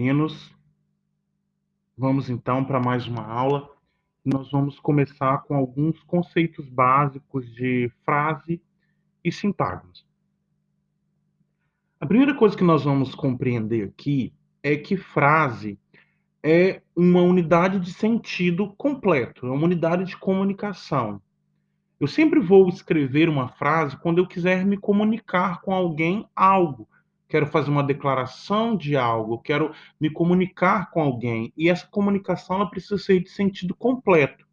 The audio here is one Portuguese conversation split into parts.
meninos. Vamos então para mais uma aula. Nós vamos começar com alguns conceitos básicos de frase e sintagmas. A primeira coisa que nós vamos compreender aqui é que frase é uma unidade de sentido completo, é uma unidade de comunicação. Eu sempre vou escrever uma frase quando eu quiser me comunicar com alguém algo. Quero fazer uma declaração de algo, quero me comunicar com alguém. E essa comunicação ela precisa ser de sentido completo.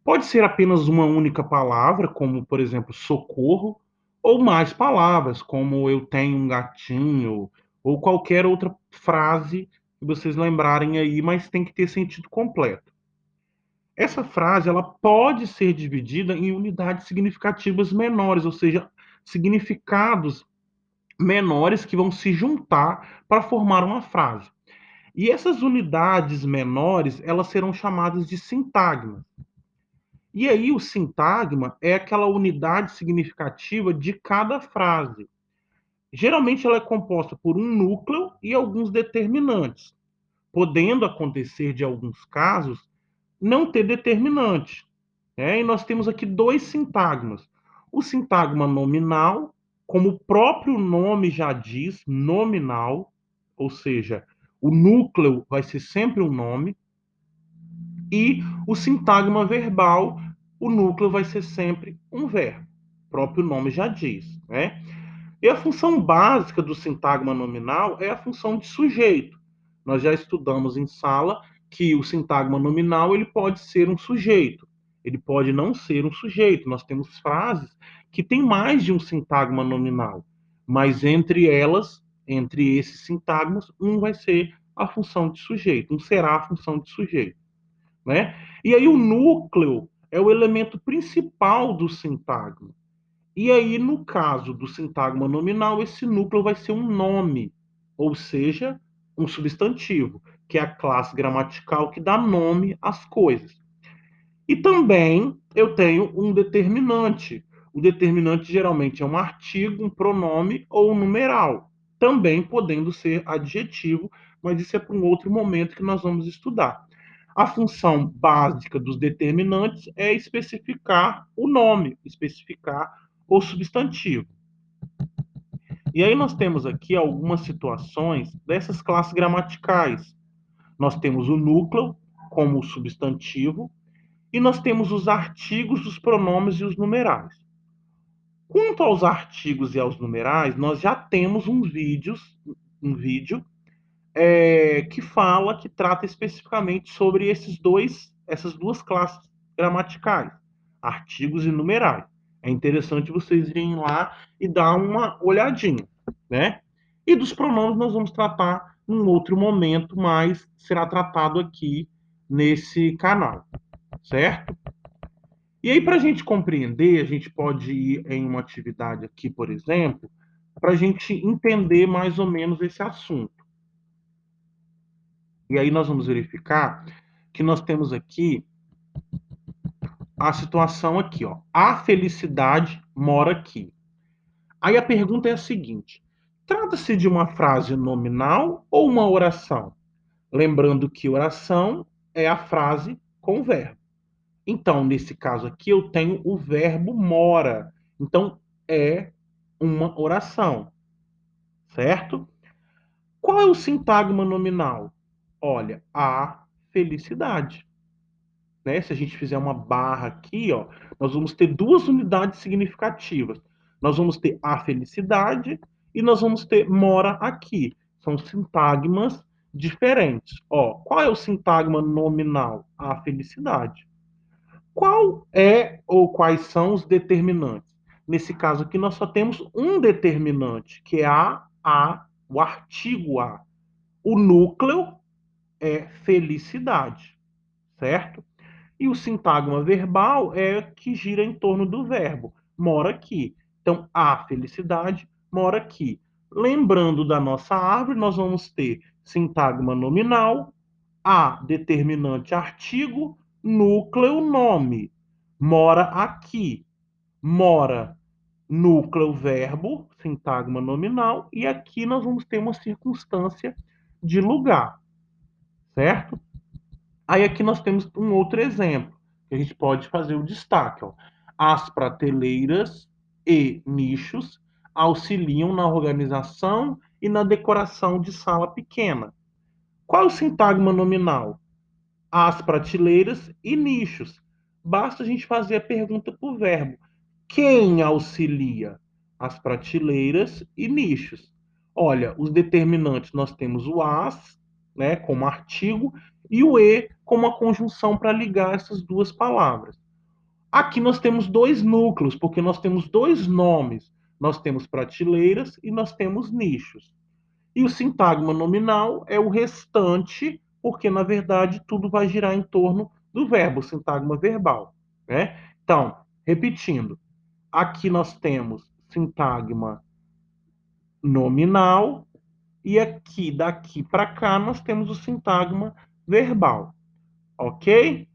Pode ser apenas uma única palavra, como, por exemplo, socorro, ou mais palavras, como eu tenho um gatinho, ou qualquer outra frase que vocês lembrarem aí, mas tem que ter sentido completo. Essa frase ela pode ser dividida em unidades significativas menores, ou seja, significados menores que vão se juntar para formar uma frase. E essas unidades menores, elas serão chamadas de sintagmas. E aí o sintagma é aquela unidade significativa de cada frase. Geralmente ela é composta por um núcleo e alguns determinantes, podendo acontecer de alguns casos não ter determinante. E nós temos aqui dois sintagmas. O sintagma nominal, como o próprio nome já diz, nominal, ou seja, o núcleo vai ser sempre um nome, e o sintagma verbal, o núcleo vai ser sempre um verbo. O próprio nome já diz, né? E a função básica do sintagma nominal é a função de sujeito. Nós já estudamos em sala que o sintagma nominal ele pode ser um sujeito, ele pode não ser um sujeito. Nós temos frases que têm mais de um sintagma nominal, mas entre elas, entre esses sintagmas, um vai ser a função de sujeito, um será a função de sujeito, né? E aí o núcleo é o elemento principal do sintagma. E aí, no caso do sintagma nominal, esse núcleo vai ser um nome, ou seja, um substantivo, que é a classe gramatical que dá nome às coisas. E também eu tenho um determinante. O determinante geralmente é um artigo, um pronome ou um numeral, também podendo ser adjetivo, mas isso é para um outro momento que nós vamos estudar. A função básica dos determinantes é especificar o nome, especificar o substantivo. E aí nós temos aqui algumas situações dessas classes gramaticais. Nós temos o núcleo como substantivo e nós temos os artigos, os pronomes e os numerais. Quanto aos artigos e aos numerais, nós já temos um vídeo que fala, que trata especificamente sobre essas duas classes gramaticais, artigos e numerais. É interessante vocês irem lá e dar uma olhadinha, né? E dos pronomes nós vamos tratar num outro momento, mas será tratado aqui nesse canal, certo? E aí, para a gente compreender, a gente pode ir em uma atividade aqui, por exemplo, para a gente entender mais ou menos esse assunto. E aí nós vamos verificar que nós temos aqui a situação aqui, ó. A felicidade mora aqui. Aí a pergunta é a seguinte: trata-se de uma frase nominal ou uma oração? Lembrando que oração é a frase com verbo. Então, nesse caso aqui, eu tenho o verbo mora. Então, é uma oração, certo? Qual é o sintagma nominal? Olha, a felicidade. Né? Se a gente fizer uma barra aqui, ó, nós vamos ter duas unidades significativas. Nós vamos ter a felicidade e nós vamos ter mora aqui. São sintagmas diferentes. Ó, qual é o sintagma nominal? A felicidade. Qual é ou quais são os determinantes? Nesse caso aqui, nós só temos um determinante, que é o artigo a. O núcleo é felicidade, certo? E o sintagma verbal é que gira em torno do verbo. Mora aqui. Então, a felicidade mora aqui. Lembrando da nossa árvore, nós vamos ter sintagma nominal, a determinante artigo, núcleo nome. Mora aqui. Mora núcleo verbo, sintagma nominal, e aqui nós vamos ter uma circunstância de lugar, certo? Aí aqui nós temos um outro exemplo, que a gente pode fazer o destaque. Ó. As prateleiras e nichos auxiliam na organização e na decoração de sala pequena. Qual é o sintagma nominal? As prateleiras e nichos. Basta a gente fazer a pergunta por verbo. Quem auxilia? As prateleiras e nichos. Olha, os determinantes nós temos o as, né, como artigo, e o e como a conjunção para ligar essas duas palavras. Aqui nós temos dois núcleos, porque nós temos dois nomes. Nós temos prateleiras e nós temos nichos. E o sintagma nominal é o restante, porque na verdade tudo vai girar em torno do verbo, sintagma verbal, né? Então, repetindo, aqui nós temos sintagma nominal e aqui daqui para cá nós temos o sintagma verbal, ok?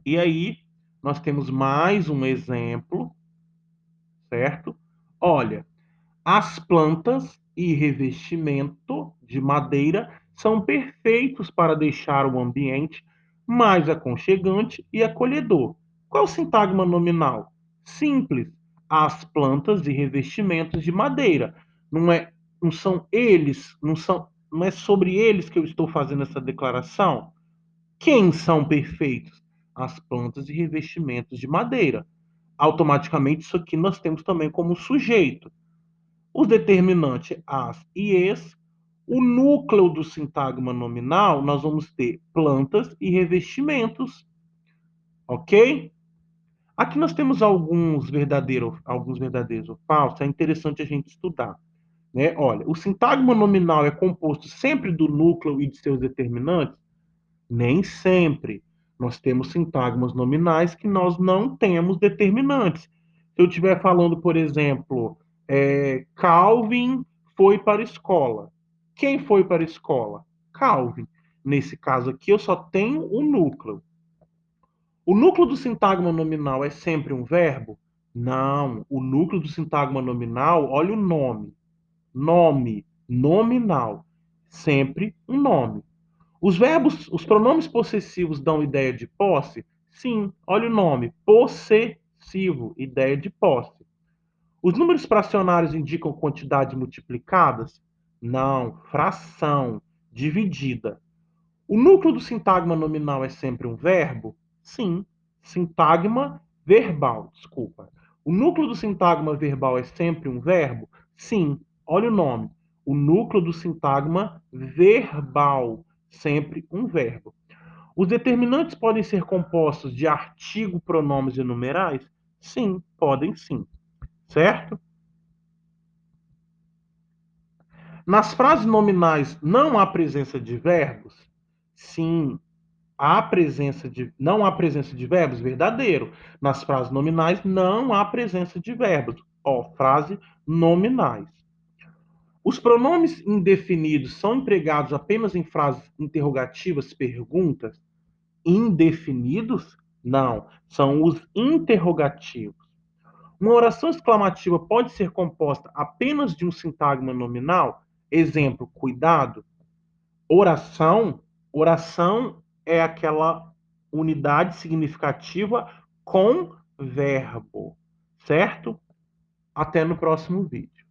E aí nós temos mais um exemplo, certo? Olha, as plantas e revestimento de madeira são perfeitos para deixar o ambiente mais aconchegante e acolhedor. Qual é o sintagma nominal? Simples. As plantas e revestimentos de madeira. Não são eles, não é sobre eles que eu estou fazendo essa declaração. Quem são perfeitos? As plantas e revestimentos de madeira. Automaticamente, isso aqui nós temos também como sujeito. Os determinantes as e es, o núcleo do sintagma nominal, nós vamos ter plantas e revestimentos, ok? Aqui nós temos alguns verdadeiros ou falsos, é interessante a gente estudar. Né? Olha, o sintagma nominal é composto sempre do núcleo e de seus determinantes? Nem sempre. Nós temos sintagmas nominais que nós não temos determinantes. Se eu estiver falando, por exemplo, Calvin foi para a escola. Quem foi para a escola? Calvin. Nesse caso aqui, eu só tenho o núcleo. O núcleo do sintagma nominal é sempre um verbo? Não. O núcleo do sintagma nominal, olha o nome. Nome, nominal. Sempre um nome. Os pronomes possessivos dão ideia de posse? Sim, olha o nome, possessivo, ideia de posse. Os números fracionários indicam quantidades multiplicadas? Não, fração, dividida. O núcleo do sintagma nominal é sempre um verbo? Sim, sintagma verbal, desculpa. O núcleo do sintagma verbal é sempre um verbo? Sim, olha o nome. O núcleo do sintagma verbal, sempre um verbo. Os determinantes podem ser compostos de artigo, pronomes e numerais? Sim, podem sim. Certo? Nas frases nominais não há presença de verbos? Sim, não há presença de verbos? Verdadeiro. Nas frases nominais não há presença de verbos. Ó, frase nominais. Os pronomes indefinidos são empregados apenas em frases interrogativas, perguntas? Indefinidos? Não, são os interrogativos. Uma oração exclamativa pode ser composta apenas de um sintagma nominal? Exemplo, cuidado. Oração, oração é aquela unidade significativa com verbo, certo? Até no próximo vídeo.